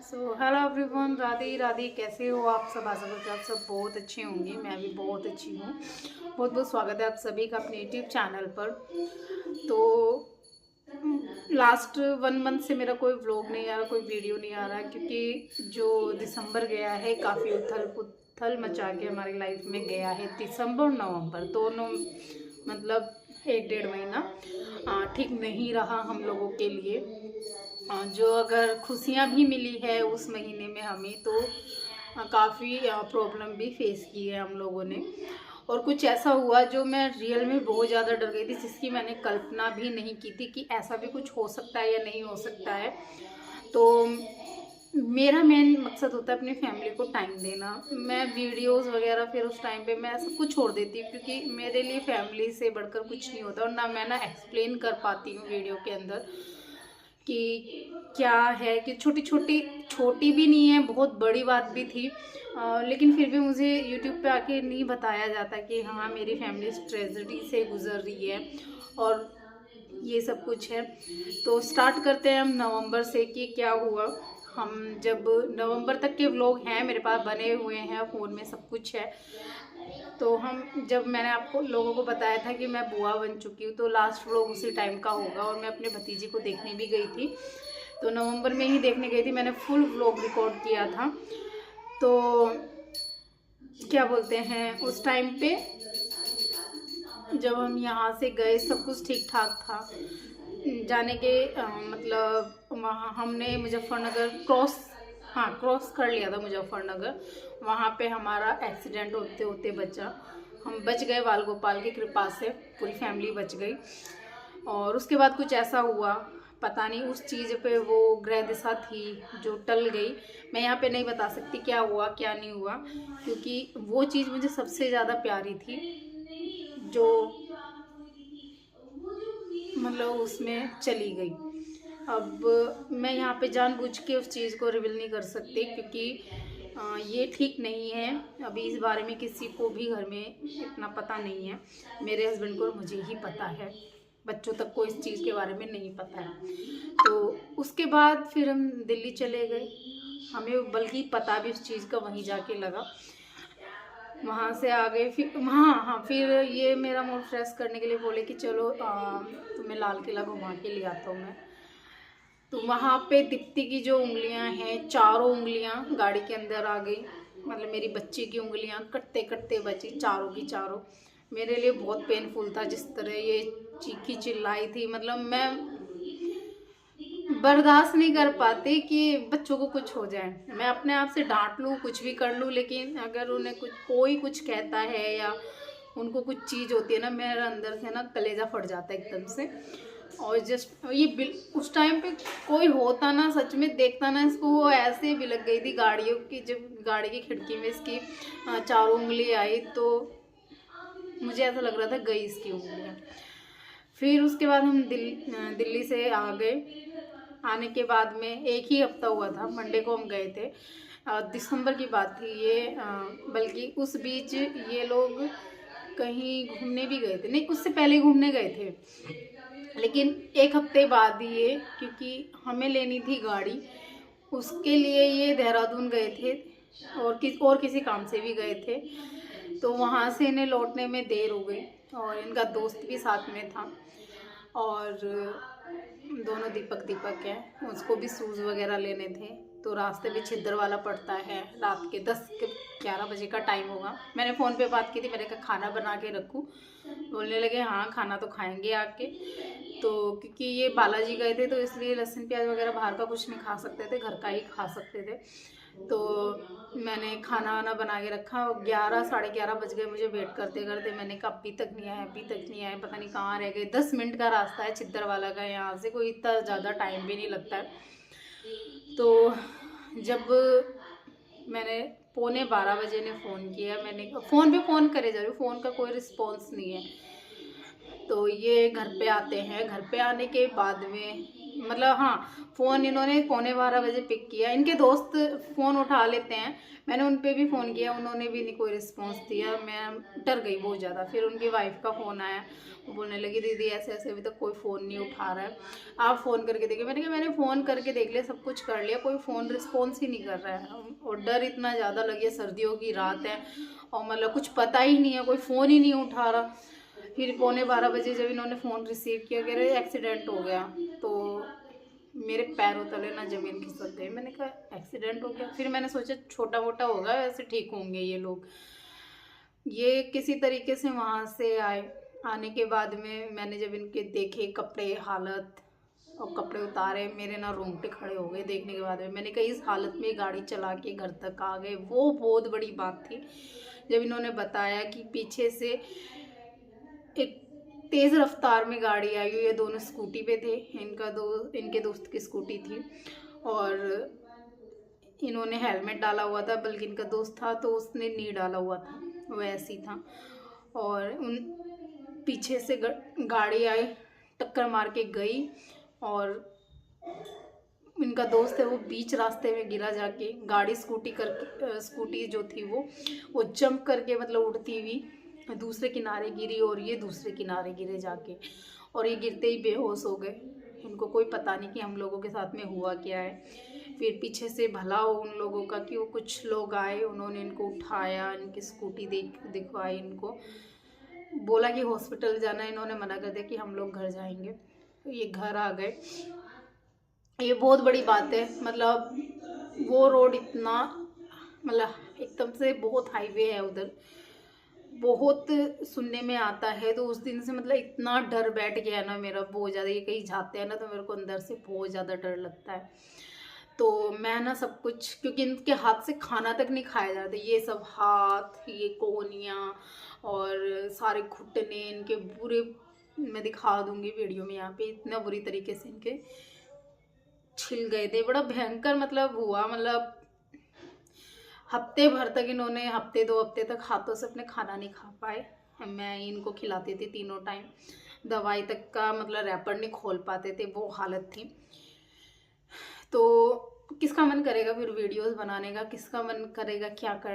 Hello everyone, Radhe Radhe. कैसे हो आप सब? आशा करते हैं आप सब बहुत अच्छे होंगे। मैं भी बहुत अच्छी हूँ। बहुत बहुत स्वागत है आप सभी का अपने यूट्यूब चैनल पर। तो लास्ट 1 मंथ से मेरा कोई व्लॉग नहीं आ रहा, कोई वीडियो नहीं आ रहा, क्योंकि जो दिसंबर गया है काफ़ी उथल पुथल मचा के हमारी लाइफ में गया है। दिसंबर नवंबर दोनों मतलब 1 डेढ़ महीना ठीक नहीं रहा हम लोगों के लिए। जो अगर खुशियाँ भी मिली है उस महीने में हमें, तो काफ़ी प्रॉब्लम भी फेस की है हम लोगों ने। और कुछ ऐसा हुआ जो मैं रियल में बहुत ज़्यादा डर गई थी, जिसकी मैंने कल्पना भी नहीं की थी कि ऐसा भी कुछ हो सकता है या नहीं हो सकता है। तो मेरा मेन मकसद होता है अपनी फैमिली को टाइम देना। मैं वीडियोस वगैरह फिर उस टाइम पे मैं सब कुछ छोड़ देती हूँ, क्योंकि मेरे लिए फैमिली से बढ़कर कुछ नहीं होता। और ना मैं एक्सप्लेन कर पाती हूँ वीडियो के अंदर कि क्या है, कि छोटी भी नहीं है, बहुत बड़ी बात भी थी। लेकिन फिर भी मुझे यूट्यूब पे आके नहीं बताया जाता कि हाँ मेरी फैमिली इस ट्रेजेडी से गुजर रही है और ये सब कुछ है। तो स्टार्ट करते हैं हम नवंबर से कि क्या हुआ। हम जब नवंबर तक के व्लॉग हैं मेरे पास बने हुए हैं, फ़ोन में सब कुछ है। तो हम जब मैंने आपको लोगों को बताया था कि मैं बुआ बन चुकी हूँ, तो लास्ट व्लॉग उसी टाइम का होगा। और मैं अपने भतीजी को देखने भी गई थी, तो नवंबर में ही देखने गई थी। मैंने फुल व्लॉग रिकॉर्ड किया था। तो क्या बोलते हैं, उस टाइम पे जब हम यहाँ से गए सब कुछ ठीक ठाक था। जाने के मतलब वहाँ हमने मुजफ्फरनगर क्रॉस कर लिया था मुजफ्फरनगर। वहाँ पे हमारा एक्सीडेंट होते होते बचा। हम बच गए बाल गोपाल की कृपा से, पूरी फैमिली बच गई। और उसके बाद कुछ ऐसा हुआ, पता नहीं उस चीज़ पे वो ग्रह दिशा थी जो टल गई। मैं यहाँ पे नहीं बता सकती क्या हुआ क्या नहीं हुआ, क्योंकि वो चीज़ मुझे सबसे ज़्यादा प्यारी थी, जो मतलब उसमें चली गई। अब मैं यहाँ पे जानबूझ के उस चीज़ को रिवील नहीं कर सकती, क्योंकि ये ठीक नहीं है। अभी इस बारे में किसी को भी घर में इतना पता नहीं है। मेरे हस्बैंड को और मुझे ही पता है, बच्चों तक को इस चीज़ के बारे में नहीं पता है। तो उसके बाद फिर हम दिल्ली चले गए। हमें बल्कि पता भी उस चीज़ का वहीं जाके लगा। वहाँ से आ गए फिर हाँ, फिर ये मेरा मूड फ्रेश करने के लिए बोले कि चलो तुम्हें लाल किला घुमा के ले आता हूँ मैं। तो वहाँ पे दीप्ति की जो उंगलियां हैं, चारों उंगलियां गाड़ी के अंदर आ गई। मतलब मेरी बच्ची की उंगलियां कटते कटते बची, चारों की चारों। मेरे लिए बहुत पेनफुल था जिस तरह ये चीखी चिल्लाई थी। मतलब मैं बर्दाश्त नहीं कर पाती कि बच्चों को कुछ हो जाए। मैं अपने आप से डांट लूँ, कुछ भी कर लूँ, लेकिन अगर उन्हें कोई कुछ कहता है या उनको कुछ चीज़ होती है ना, मेरे अंदर से ना कलेजा फट जाता है एकदम से। और जस्ट ये उस टाइम पे कोई होता ना, सच में देखता ना इसको, वो ऐसे भी लग गई थी गाड़ियों की। जब गाड़ी की खिड़की में इसकी चारों उंगली आई, तो मुझे ऐसा लग रहा था गई इसकी उंगलियाँ। फिर उसके बाद हम दिल्ली से आ गए। आने के बाद में 1 ही हफ्ता हुआ था, मंडे को हम गए थे। दिसंबर की बात थी ये। बल्कि उस बीच ये लोग कहीं घूमने भी गए थे, नहीं उससे पहले घूमने गए थे, लेकिन 1 हफ्ते बाद ये, क्योंकि हमें लेनी थी गाड़ी, उसके लिए ये देहरादून गए थे। और किसी काम से भी गए थे। तो वहाँ से इन्हें लौटने में देर हो गई, और इनका दोस्त भी साथ में था। और दोनों दीपक हैं, उसको भी शूज़ वगैरह लेने थे। तो रास्ते में छिद्र वाला पड़ता है। रात के 10-11 बजे का टाइम होगा। मैंने फ़ोन पे बात की थी, मैंने कहा खाना बना के रखूँ। बोलने लगे हाँ खाना तो खाएंगे आके। तो क्योंकि ये बालाजी गए थे, तो इसलिए लहसुन प्याज वगैरह बाहर का कुछ नहीं खा सकते थे, घर का ही खा सकते थे। तो मैंने खाना वाना बना के रखा, और 11-11:30 बज गए मुझे वेट करते करते। मैंने कहा अभी तक नहीं आए, अभी तक नहीं आए, पता नहीं कहाँ रह गए। 10 मिनट का रास्ता है छिद्रवाला का, यहाँ से कोई इतना ज़्यादा टाइम भी नहीं लगता है। तो जब मैंने 11:45 ने फ़ोन किया, मैंने फ़ोन पे फ़ोन करे जा रही हूँ, फ़ोन का कोई रिस्पॉन्स नहीं है। तो ये घर पे आते हैं। घर पे आने के बाद में मतलब हाँ, फ़ोन इन्होंने 11:15 पिक किया। इनके दोस्त फ़ोन उठा लेते हैं, मैंने उन पे भी फ़ोन किया, उन्होंने भी नहीं कोई रिस्पॉन्स दिया। मैं डर गई बहुत ज़्यादा। फिर उनकी वाइफ़ का फ़ोन आया, वो बोलने लगी दीदी ऐसे ऐसे अभी तक कोई फ़ोन नहीं उठा रहा है, आप फ़ोन करके देखिए। मैंने कहा मैंने फ़ोन करके देख लिया, सब कुछ कर लिया, कोई फ़ोन रिस्पॉन्स ही नहीं कर रहा है। और डर इतना ज़्यादा लगे, सर्दियों की रात है और मतलब कुछ पता ही नहीं है, कोई फ़ोन ही नहीं उठा रहा। फिर 11:15 जब इन्होंने फ़ोन रिसीव किया, कह रहे एक्सीडेंट हो गया। तो मेरे पैरों तले ना ज़मीन खिसक गई। मैंने कहा एक्सीडेंट हो गया। फिर मैंने सोचा छोटा मोटा होगा, वैसे ठीक होंगे ये लोग। ये किसी तरीके से वहाँ से आए। आने के बाद में मैंने जब इनके देखे कपड़े, हालत और कपड़े उतारे, मेरे ना रोंगटे खड़े हो गए देखने के बाद में। मैंने कहा इस हालत में गाड़ी चला के घर तक आ गए, वो बहुत बड़ी बात थी। जब इन्होंने बताया कि पीछे से एक तेज़ रफ्तार में गाड़ी आई हुई है, दोनों स्कूटी पे थे, इनके दोस्त की स्कूटी थी और इन्होंने हेलमेट डाला हुआ था, बल्कि इनका दोस्त था तो उसने नहीं डाला हुआ था, वो ऐसे ही था। और उन पीछे से गाड़ी आई, टक्कर मार के गई और इनका दोस्त है वो बीच रास्ते में गिरा जाके। गाड़ी स्कूटी जो थी वो जंप करके मतलब उड़ती हुई दूसरे किनारे गिरी और ये दूसरे किनारे गिरे जाके, और ये गिरते ही बेहोश हो गए। इनको कोई पता नहीं कि हम लोगों के साथ में हुआ क्या है। फिर पीछे से भला हो उन लोगों का कि वो कुछ लोग आए, उन्होंने इनको उठाया, इनकी स्कूटी दिखवाई, इनको बोला कि हॉस्पिटल जाना है। इन्होंने मना कर दिया कि हम लोग घर जाएंगे। तो ये घर आ गए। ये बहुत बड़ी बात है। मतलब वो रोड इतना मतलब एकदम से बहुत हाईवे है उधर, बहुत सुनने में आता है। तो उस दिन से मतलब इतना डर बैठ गया ना मेरा बहुत ज़्यादा। ये कहीं जाते हैं ना तो मेरे को अंदर से बहुत ज़्यादा डर लगता है। तो मैं ना सब कुछ, क्योंकि इनके हाथ से खाना तक नहीं खाया जाता, ये सब हाथ, ये कोहनियाँ और सारे घुटने इनके पूरे, मैं दिखा दूंगी वीडियो में। यहाँ पे इतना बुरी तरीके से इनके छिल गए थे, बड़ा भयंकर मतलब हुआ। मतलब हफ्ते भर तक इन्होंने, हफ्ते 2 हफ्ते तक हाथों से अपने खाना नहीं खा पाए। मैं इनको खिलाती थी तीनों टाइम, दवाई तक का मतलब रैपर नहीं खोल पाते थे, वो हालत थी। तो किसका मन करेगा फिर वीडियोस बनाने का, किसका मन करेगा क्या कर